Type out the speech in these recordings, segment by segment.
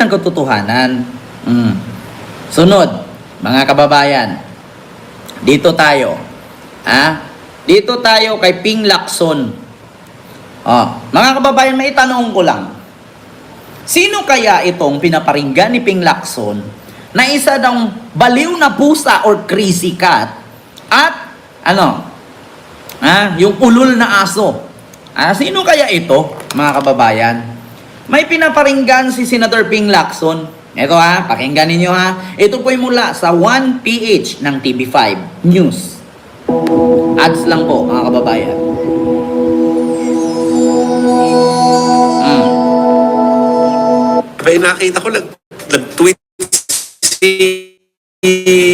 ng katotohanan. Sunod, mga kababayan. Dito tayo. Dito tayo kay Ping Lacson. Mga kababayan, may tanong ko lang. Sino kaya itong pinaparinggan ni Ping Lacson na isa daw baliw na pusa or crazy cat at yung ulol na aso? Sino kaya ito, mga kababayan? May pinaparinggan si Senator Ping Lacson. Ito pakinggan ninyo Ito po'y mula sa 1PH ng TV5 News. Ads lang po, mga kababayan. May nakita ko nag-tweet si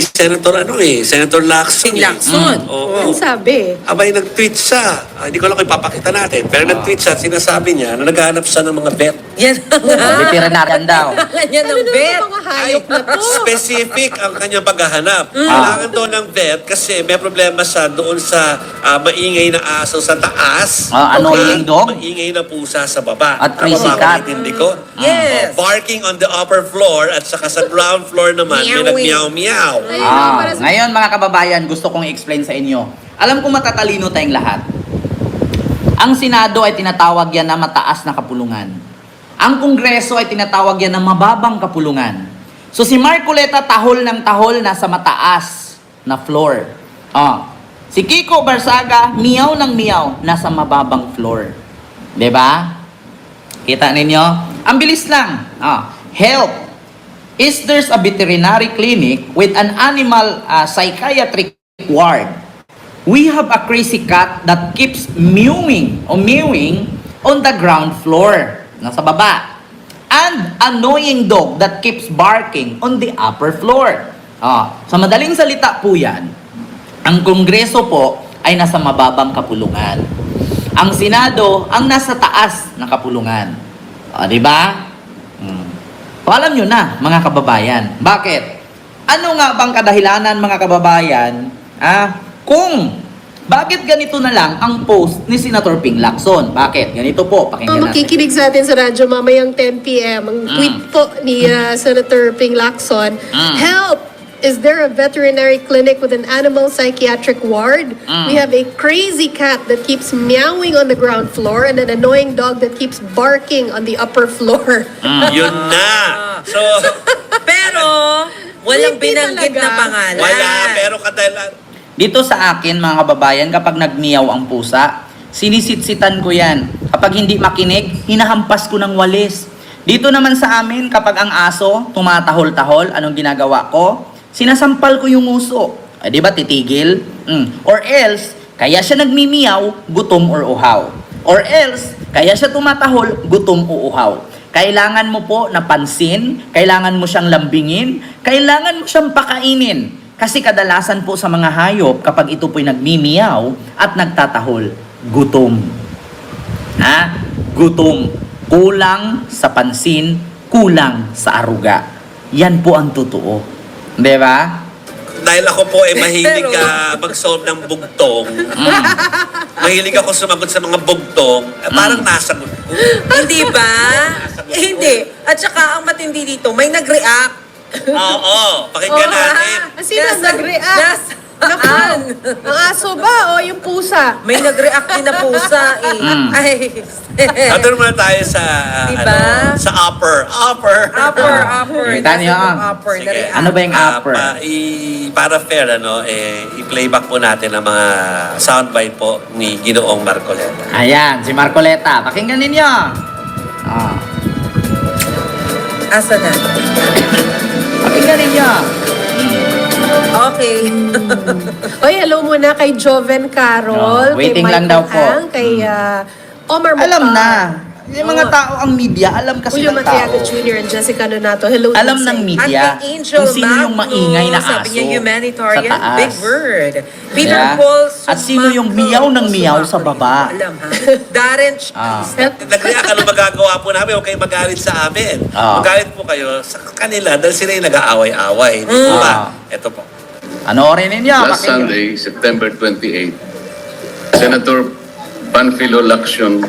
Senator Senator Lacson. Lacson. Oo. Ang sabi? Abay, nag-tweet siya. Hindi ko lang kung ipapakita natin. Pero nag-tweet siya, sinasabi niya na naghahanap siya ng mga vet. Yan nga. Veterinarian daw. Yan ang bet. Mga hayop na to. Specific ang kanyang paghahanap. Kailangan doon ng vet kasi may problema siya doon sa maingay na aso sa taas. Annoying dog? Maingay na pusa sa baba. At crazy cat. Hindi ko. Yes. Barking on the upper floor at saka sa ground floor naman may nag-meow-meow. Ngayon, mga kababayan, gusto kong i-explain sa inyo. Alam ko matatalino tayong lahat. Ang Senado ay tinatawag yan na mataas na kapulungan. Ang Kongreso ay tinatawag yan na mababang kapulungan. So si Marcoleta tahol ng tahol nasa mataas na floor. Si Kiko Barsaga, miyaw ng miyaw, nasa mababang floor. 'Di ba? Kita ninyo? Ang bilis lang. Help. Is there's a veterinary clinic with an animal psychiatric ward. We have a crazy cat that keeps mewing on the ground floor, nasa baba. And annoying dog that keeps barking on the upper floor. Sa madaling salita po yan, ang Kongreso po ay nasa mababang kapulungan. Ang Senado ang nasa taas na kapulungan. Di ba? Alam nyo na, mga kababayan. Bakit? Ano nga bang kadahilanan, mga kababayan, kung bakit ganito na lang ang post ni Senator Ping Lacson? Bakit? Ganito po, pakinggan natin. Makikinig sa atin sa radyo mamayang 10 p.m. Ang tweet po ni Senator Ping Lacson, Help! Is there a veterinary clinic with an animal psychiatric ward? We have a crazy cat that keeps meowing on the ground floor and an annoying dog that keeps barking on the upper floor. Yun na. So, Pero, walang Hindi binanggit talaga. na pangalan. wala. Pero kadahilan. Dito sa akin, mga kababayan, kapag nagmiyaw ang pusa, sinisitsitan ko yan. Kapag hindi makinig, hinahampas ko ng walis. Dito naman sa amin, kapag ang aso tumatahol-tahol, anong ginagawa ko? Sinasampal ko yung uso. Di ba titigil? Or else, kaya siya nagmimiyaw, gutom or uhaw. Or else, kaya siya tumatahol, gutom o uhaw. Kailangan mo po napansin, kailangan mo siyang lambingin, kailangan mo siyang pakainin. Kasi kadalasan po sa mga hayop, kapag ito po'y nagmimiyaw at nagtatahol, gutom. Gutom. Kulang sa pansin, kulang sa aruga. Yan po ang totoo. Di ba? Dahil ako po ay mahilig mag-solve ng bugtong. Mahilig ako sumagot sa mga bugtong. Parang nasa... Hindi ba? Hindi. At saka ang matindi dito, may nag-react. Oo, pakinggan natin. Sino nag-react? Naku, ang aso ba o yung pusa? May nag-react din na pusa eh. Ay. Ato naman tayo sa, Diba? sa upper. Upper. Kita niyo, Upper. Sige. Na-react. Ano ba yung upper? Para fair, i-playback po natin ang mga soundbite po ni Ginoong Marcoleta. Ayan, si Marcoleta. Pakinggan ninyo. Asa na? Pakinggan ninyo. Okay. Oy, hello muna kay Joven Carol, waiting kay lang daw po. Ang, kay Omar Mokhtar. Alam na. Yung mga tao, ang media, alam kasi Julio ng Matiaga tao. Jr. and Jessica Donato. Hello. Alam din ng sa- media At kay Angel kung sino yung Magno, maingay na aso sabi niya humanitarian, sa taas. big word. Peter Yeah. Paul At sino yung miyaw ng miyaw sa baba? Alam ha? Darren Nag-react, ano magagawa po namin? Huwag kayong magalit sa amin. Magalit po kayo sa kanila dahil sila yung nag-aaway-aaway. Di po ba? Ito po. Panoorin ninyo. Last Sunday, September 28, Senator Panfilo Lacson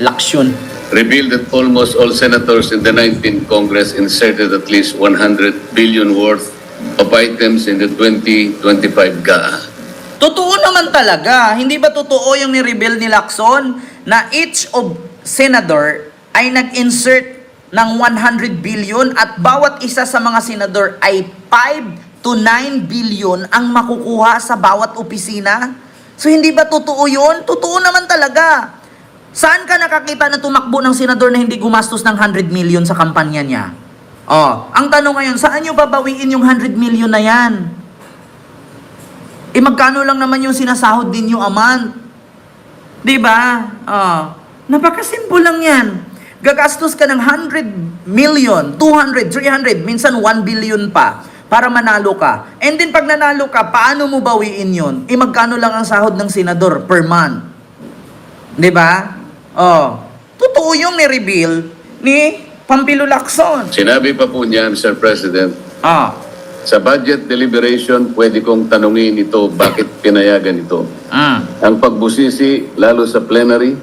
Laksyon. revealed that almost all senators in the 19th Congress inserted at least 100 billion worth of items in the 2025 GAA. Totoo naman talaga. Hindi ba totoo yung ni-reveal ni Lacson na each of senador ay nag-insert ng 100 billion at bawat isa sa mga senador ay 5 to 9 billion ang makukuha sa bawat opisina? So hindi ba totoo yun? Totoo naman talaga. Saan ka nakakita na tumakbo ng senador na hindi gumastos ng 100 million sa kampanya niya? Oh, ang tanong ngayon, saan nyo babawiin yung 100 million na yan? Magkano lang naman yung sinasahod din yung a month? Diba? Napakasimple lang yan. Gagastos ka ng 100 million, 200, 300, minsan 1 billion pa para manalo ka. And then pag nanalo ka, paano mo bawiin yun? Magkano lang ang sahod ng senador per month? Diba? Totoo yung ni-reveal ni Pampilo Lacson. Sinabi pa po niya, Mr. President, Ah. sa budget deliberation, pwede kong tanungin ito, bakit pinayagan ito? Ang pagbusisi, lalo sa plenary,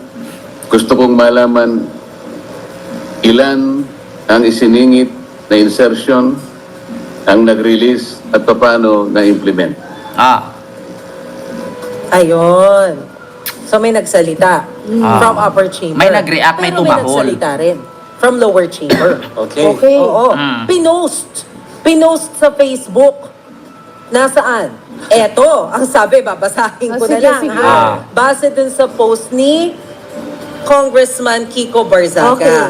gusto kong malaman ilan ang isiningit na insertion, ang nag-release at paano na-implement. Ayun. So may nagsalita from upper chamber. May nag-react, may Pero tumahol. may nagsalita rin from lower chamber. Okay. Oo. Pinost sa Facebook. Nasaan? Eto, ang sabi, babasahin ko na Sige, lang. sige. Ha? Base dun sa post ni Congressman Kiko Barzaga. Okay.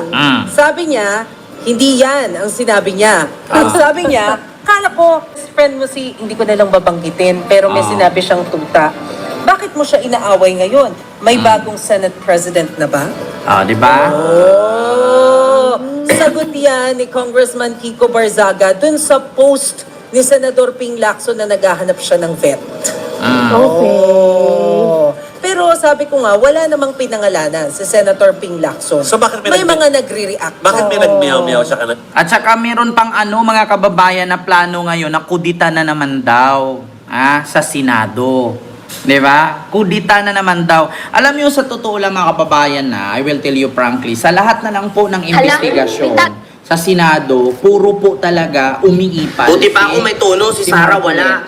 Sabi niya, hindi yan ang sinabi niya. Ang sabi niya, kala ko, friend mo si, hindi ko na lang babanggitin, pero may sinabi siyang tuta. Bakit mo siya inaaway ngayon? May bagong Senate President na ba? Di ba? Sagot yan ni Congressman Kiko Barzaga dun sa post ni Senador Ping Lacson na naghahanap siya ng vet. Pero sabi ko nga, wala namang pinangalanan si Senator Ping Lacson. So bakit may mga nagre-react? Bakit may nagmeow-meow sa kanan? At saka meron pang mga kababayan na plano ngayon na kudita na naman daw sa Senado. Diba? Kudita na naman daw. Alam niyo sa totoo lang mga kababayan I will tell you frankly, sa lahat na lang po ng investigasyon sa Senado, puro po talaga umiipan. Buti pa ako may tono, si Sara wala.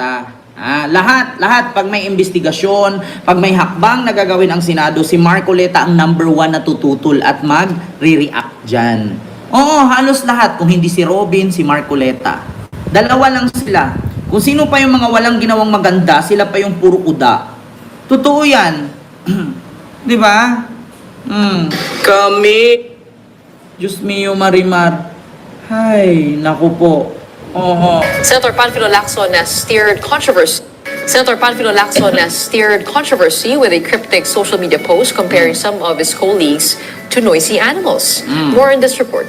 Lahat, pag may investigasyon, pag may hakbang na gagawin ang Senado, si Marcoleta ang number 1 na tututol at mag-re-react dyan. Oo, halos lahat. Kung hindi si Robin, si Marcoleta. Dalawa lang sila. Kung sino pa yung mga walang ginawang maganda, sila pa yung puro kuda. Totoo yan. Di ba? Kami. Diyos mio, Marimar. Hay, naku po. Oo. Senator Panfilo Lacson has steered controversy. Senator Panfilo Lacson has steered controversy with a cryptic social media post comparing some of his colleagues to noisy animals. More in this report.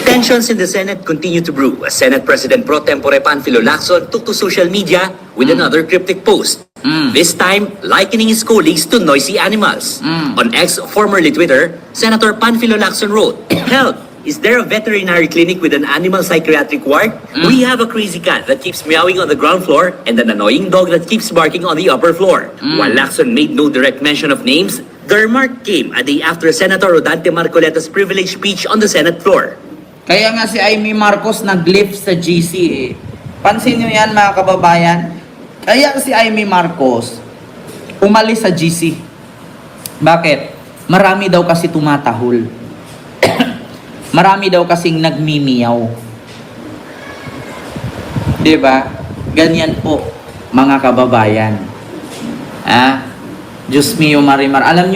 Tensions in the Senate continue to brew as Senate President Pro Tempore Panfilo Lacson took to social media with another cryptic post. This time, likening his colleagues to noisy animals. On X, formerly Twitter, Senator Panfilo Lacson wrote, "Help! Is there a veterinary clinic with an animal psychiatric ward? We have a crazy cat that keeps meowing on the ground floor and an annoying dog that keeps barking on the upper floor." While Lacson made no direct mention of names, the remark came a day after Senator Rodante Marcoleta's privileged speech on the Senate floor. Kaya nga si Amy Marcos nag-lift sa GC Pansin nyo yan mga kababayan. Kaya si Amy Marcos umalis sa GC. Bakit? Marami daw kasi tumatahol. Marami daw kasing nagmimiyaw. Diba? Ganyan po mga kababayan. Diyos mio, Marimar. Alam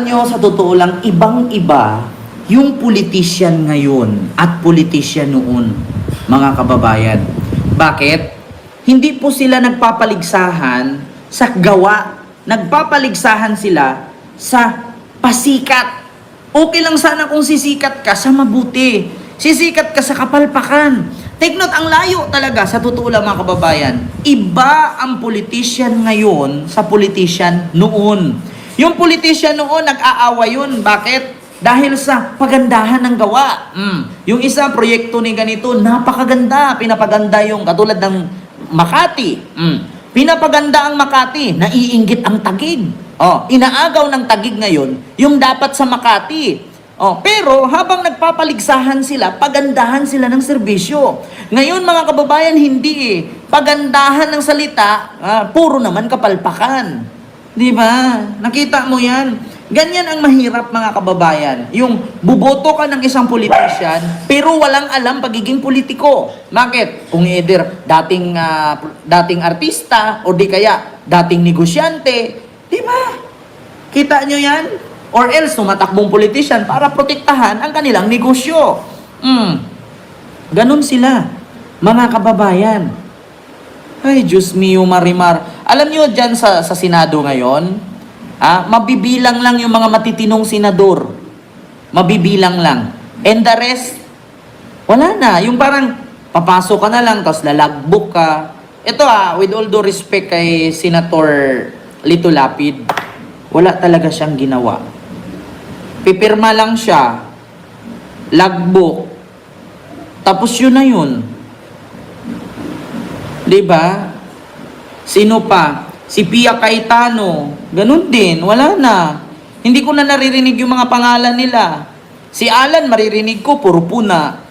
nyo sa totoo lang, ibang-iba yung politician ngayon at politician noon, mga kababayan. Bakit? Hindi po sila nagpapaligsahan sa gawa. Nagpapaligsahan sila sa pasikat. Okay lang sana kung sisikat ka sa mabuti. Sisikat ka sa kapalpakan. Take note, ang layo talaga, sa totoo lang mga kababayan. Iba ang politician ngayon sa politician noon. Yung politician noon, nag-aaway yun. Bakit? Dahil sa pagandahan ng gawa. Yung isa, proyekto ni ganito, napakaganda. Pinapaganda yung katulad ng Makati. Pinapaganda ang Makati, naiinggit ang Taguig. Oh, inaagaw ng Taguig ngayon yung dapat sa Makati. Oh, pero habang nagpapaligsahan sila, pagandahan sila ng serbisyo. Ngayon mga kababayan, hindi eh. Pagandahan ng salita, puro naman kapalpakan. Di ba? Nakita mo yan? Ganyan ang mahirap mga kababayan. Yung buboto ka ng isang politician, pero walang alam pagiging politiko. Bakit? Kung either dating artista, o di kaya dating negosyante, di ba? Kita nyo yan? Or else, tumatakbong politician para protektahan ang kanilang negosyo. Ganon sila, mga kababayan. Ay, Diyos mio, Marimar. Alam nyo dyan sa Senado ngayon, mabibilang lang yung mga matitinong senador. Mabibilang lang. And the rest, wala na. Yung parang, papasok ka na lang, tapos lalagbok ka. Ito with all due respect kay Senator Lito Lapid, wala talaga siyang ginawa. Pipirma lang siya, logbook, tapos yun na yun. Diba? Sino pa? Si Pia Cayetano, ganun din, wala na. Hindi ko na naririnig yung mga pangalan nila. Si Alan, maririnig ko, puro puna.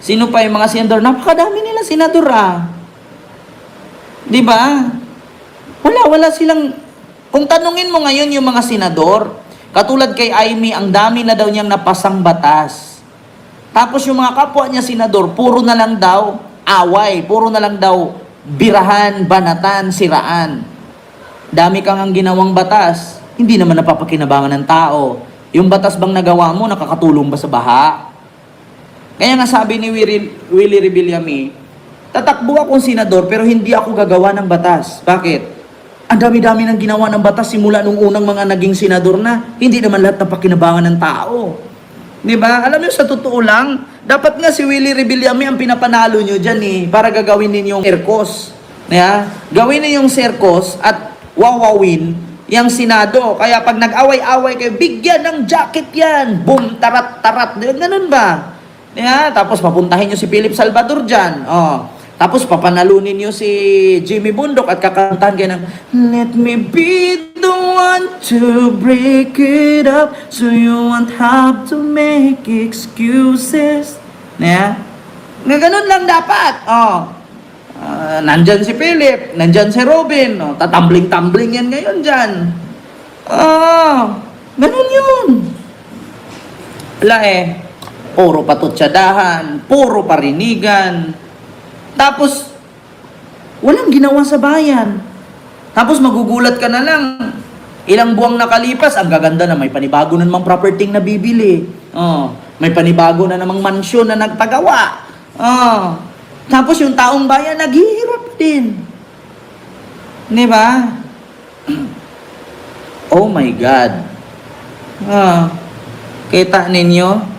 Sino pa yung mga senador? Napakadami nila senador Diba? Wala silang... Kung tanungin mo ngayon yung mga senador, katulad kay Amy, ang dami na daw niyang napasang batas. Tapos yung mga kapwa niya senador, puro na lang daw away, puro na lang daw birahan, banatan, siraan. Dami kang ang ginawang batas, hindi naman napapakinabangan ng tao. Yung batas bang nagawa mo, nakakatulong ba sa baha? Kaya nga sabi ni Willie Rebillame, tatakbo akong senador pero hindi ako gagawa ng batas. Bakit? Ang dami-dami ng ginawa ng batas simula nung unang mga naging senador na, hindi naman lahat napakinabangan ng tao. Diba? Alam niyo, sa totoo lang, dapat nga si Willie Rebillame ang pinapanalo nyo dyan para gagawin ninyong ERCOS. Gawin ninyong CERCOS at wawawin yung Senado. Kaya pag nag-away-away kayo, bigyan ng jacket yan. Boom, tarat-tarat. Ganun ba? Tapos papuntahin nyo si Philip Salvador dyan. Tapos papanalunin nyo si Jimmy Bundok at kakantahan kayo ng Let me be the one to break it up so you won't have to make excuses. Ganun lang dapat. Nandyan si Philip, nandyan si Robin. Tatambling-tambling yan ngayon dyan. Ganun yun. Wala puro patutsadahan, puro parinigan. Tapos, walang ginawa sa bayan. Tapos magugulat ka na lang. Ilang buwang nakalipas, ang gaganda na may panibago na namang property na bibili. May panibago na namang mansyon na nagpagawa. Tapos yung taong bayan, naghihirap din. Di ba? Oh my God. Kita ninyo?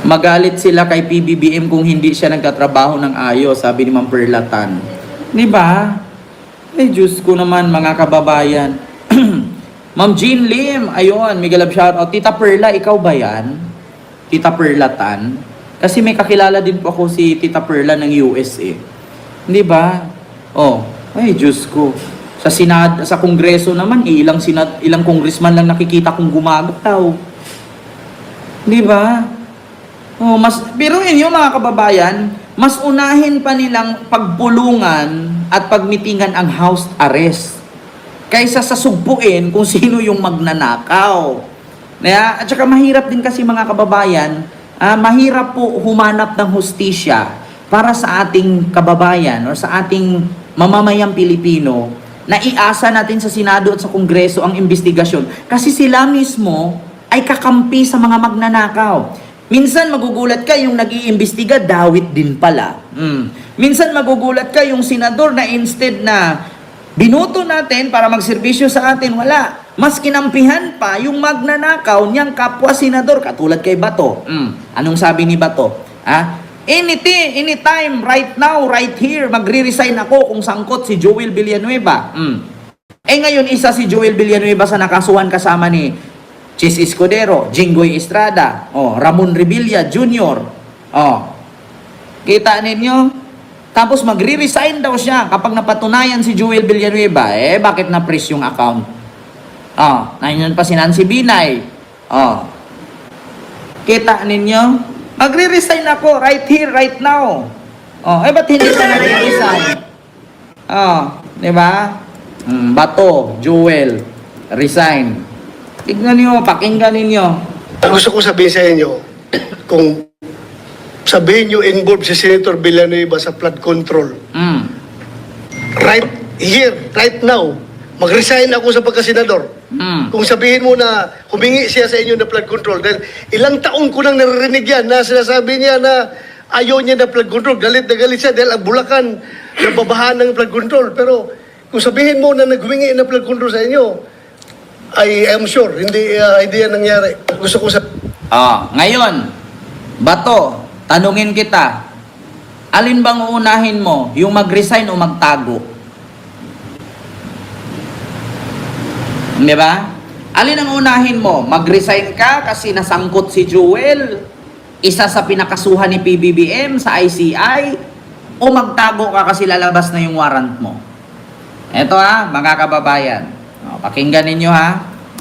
Magalit sila kay PBBM kung hindi siya nagtatrabaho ng ayos, sabi ni Ma'am Perlatan. Di ba? Diyos ko naman, mga kababayan. Ma'am Jean Lim, ayun, may galab shoutout. Tita Perla, ikaw ba yan? Tita Perlatan? Kasi may kakilala din po ako si Tita Perla ng USA. Di ba? Diyos ko. Sa Kongreso naman, ilang congressman lang nakikita kong gumagataw. Di ba? Pero yun mga kababayan, mas unahin pa nilang pagpulungan at pagmitingan ang house arrest kaysa sa sugpuin kung sino yung magnanakaw. At saka mahirap din kasi mga kababayan, mahirap po humanap ng hustisya para sa ating kababayan o sa ating mamamayang Pilipino na iasa natin sa Senado at sa Kongreso ang investigasyon kasi sila mismo ay kakampi sa mga magnanakaw. Minsan magugulat ka yung nag-iimbestiga, dawit din pala. Minsan magugulat ka yung senador na instead na binuto natin para magserbisyo sa atin, wala. Mas kinampihan pa yung magnanakaw niyang kapwa senador, katulad kay Bato. Anong sabi ni Bato? Anytime, right now, right here, magre-resign ako kung sangkot si Joel Villanueva. Ngayon, isa si Joel Villanueva sa nakasuhan kasama ni Chis Escudero, Jinggoy Estrada, Ramon Revilla Jr. Kita ninyo? Tapos magre-resign daw siya kapag napatunayan si Joel Villanueva. Bakit na-freeze yung account? Nandiyan pa si Nancy Binay. Kita ninyo? Magre-resign ako right here, right now. Ba't hindi siya nag-resign? Di ba? Bato, Joel, resign. Tignan niyo, pakinggan ninyo. Ang gusto ko sabihin sa inyo, kung sabihin nyo involved si Senator Villanueva sa flood control, right here, right now, mag-resign ako sa pagkasenador. Kung sabihin mo na humingi siya sa inyo na flood control, dahil ilang taon ko nang naririnig yan na sinasabi niya na ayaw niya na flood control, galit na galit siya dahil ang Bulacan nababahan ng flood control. Pero kung sabihin mo na naghumingi na flood control sa inyo, I am sure, hindi yan nangyari. Gusto ko Ngayon, Bato, tanungin kita, alin bang uunahin mo? Yung mag-resign o magtago? Di ba? Alin ang unahin mo? Mag-resign ka kasi nasangkot si Joel, isa sa pinakasuhan ni PBBM sa ICI, o magtago ka kasi lalabas na yung warrant mo? Eto mga kababayan. Pakinggan ninyo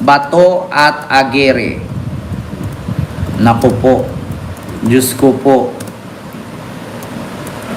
Bato at Aguirre. Naku po. Diyos ko po.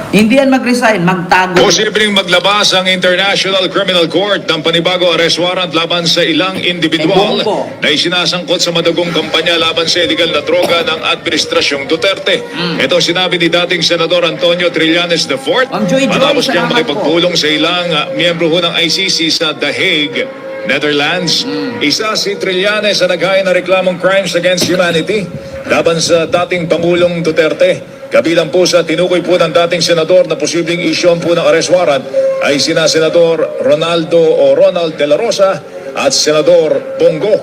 Hindi yan mag-resign, magtago. Posibleng maglabas ang International Criminal Court ng panibago arrest warrant laban sa ilang individual na isinasangkot sa madugong kampanya laban sa illegal na droga ng Administrasyong Duterte. Ito sinabi ni dating Senador Antonio Trillanes IV matapos niyang makipagpulong sa ilang miyembro ng ICC sa The Hague, Netherlands. Isa si Trillanes sa naghain na reklamong crimes against humanity laban sa dating Pangulong Duterte. Kabilang po sa tinukoy po ng dating senador na posibleng isyon po ng arrest warrant ay sina Senador Ronald de la Rosa at Senador Bongo.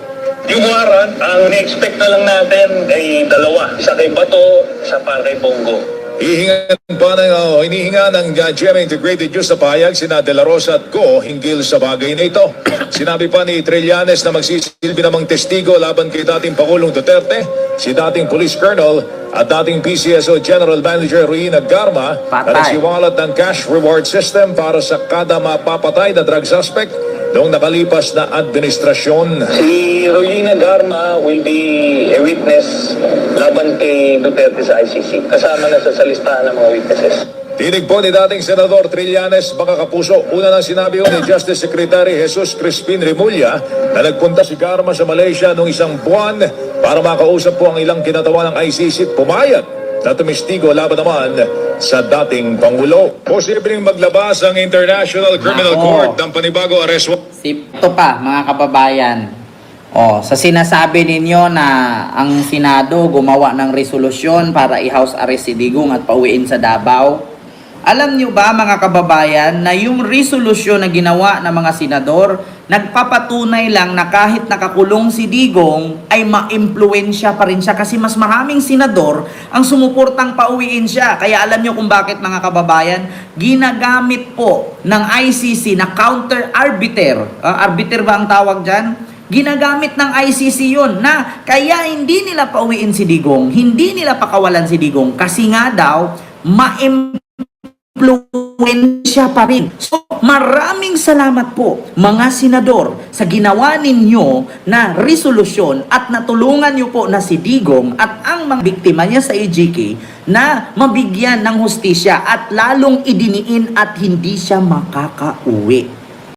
Yung warrant, ang ni-expect na lang natin ay dalawa. Isa kay Bato, isa para kay Bongo. Hinihinga ng GMA Integrated News sa pahayag sina De La Rosa at Go hinggil sa bagay na ito. Sinabi pa ni Trillanes na magsisilbi namang testigo laban kay dating Pangulong Duterte, si dating Police Colonel at dating PCSO General Manager Ruina Garma na nagsiwalat ng cash reward system para sa kada mapapatay na drug suspect noong nakalipas na administrasyon. Si Ruina Garma will be a witness laban kay Duterte sa ICC. Kasama na sa listahan ng mga witnesses. Tinig po ni dating Senador Trillanes, mga kapuso, una nang sinabi ni Justice Secretary Jesus Crispin Remulla na nagpunta si Garma sa Malaysia noong isang buwan para makausap po ang ilang kinatawan ng ICC at pumayag na tumistigo laban naman sa dating Pangulo. Posibleng maglabas ang International Criminal Court ng panibago arrest warrant. Ito pa, mga kababayan. Sa sinasabi ninyo na ang Senado gumawa ng resolusyon para i-house arrest si Digong at pauwiin sa Davao. Alam nyo ba mga kababayan na yung resolusyon na ginawa ng mga senador nagpapatunay lang na kahit nakakulong si Digong ay ma-impluensya pa rin siya kasi mas maraming senador ang sumuportang pauwiin siya. Kaya alam nyo kung bakit mga kababayan, ginagamit po ng ICC na counter-arbiter. Arbiter ba ang tawag dyan? Ginagamit ng ICC yun na kaya hindi nila pauwiin si Digong, hindi nila pakawalan si Digong kasi nga daw ma-impluensya pa rin. So, maraming salamat po mga senador sa ginawa ninyo na resolusyon at natulungan nyo po na si Digong at ang mga biktima niya sa EJK na mabigyan ng hustisya at lalong idiniin at hindi siya makakauwi.